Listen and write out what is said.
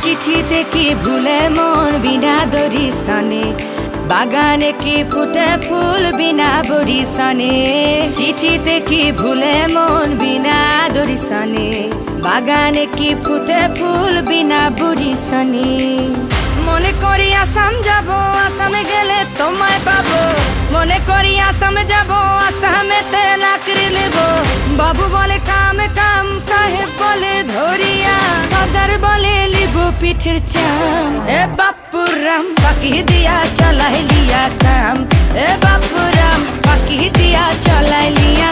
চিঠিতে কি ভুলে মন বিনা দরিশনে, বাগানে কি ফুটে ফুল বিনা বরিশনে। চিঠিতে কি ভুলে মন বিনা দরিশনে, বাগানে কি ফুটে ফুল বিনা বরিশনে। মনে করি আসাম যাব, আসামে গেলে তোমায় পাবো। মনে করি আসামে যাব, আসামেতে লাকড়ি নেব। বাবু বলে কাম কাম, সাহেব বলে ধরিয়া, সর্দার বলে লিব পিঠের চাম। এ বাপুরাম পাকি দিয়া চলাই লিয়া সাম, এ বাপুরাম পাকি দিয়া চলাই লিয়া।